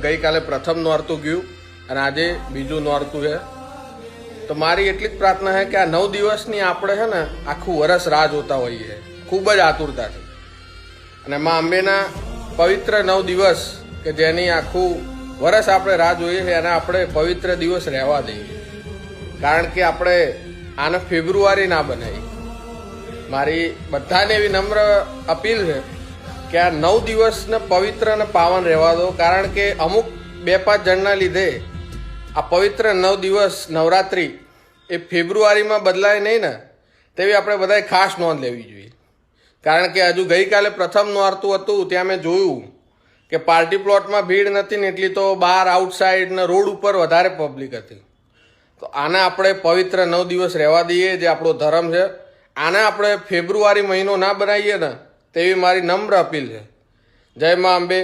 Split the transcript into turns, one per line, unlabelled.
ગઈકાલે પ્રથમ નોરતું ગયું અને આજે બીજું નોરતું છે. તો મારી એટલી જ પ્રાર્થના છે કે આ 9 દિવસની આપણે છે ને આખું વરસ રાહ જોતા હોઈએ, ખૂબ જ આતુરતાથી. અને મા અંબેના પવિત્ર 9 દિવસ કે જેની આખું વરસ આપણે રાહ જોઈએ છીએ અને આપણે પવિત્ર દિવસ રહેવા દઈએ, કારણ કે આપણે આને ફેબ્રુઆરી ના બનાવી. મારી બધાને એવી નમ્ર અપીલ છે કે આ 9 દિવસને પવિત્ર અને પાવન રહેવા દો, કારણ કે અમુક 2-5 જણના લીધે આ પવિત્ર 9 દિવસ નવરાત્રિ એ ફેબ્રુઆરીમાં બદલાય નહીં ને, તેવી આપણે બધાએ ખાસ નોંધ લેવી જોઈએ. કારણ કે હજુ ગઈકાલે પ્રથમ નોરતું હતું, ત્યાં મેં જોયું કે પાર્ટી પ્લોટમાં ભીડ નથી ને એટલી, તો બહાર આઉટસાઇડ ને રોડ ઉપર વધારે પબ્લિક હતી. તો આને આપણે પવિત્ર 9 દિવસ રહેવા દઈએ, જે આપણો ધર્મ છે. આને આપણે ફેબ્રુઆરી મહિનો ના બનાવીએ ને, તેવી મારી નમ્ર અપીલ છે. જય મા અંબે.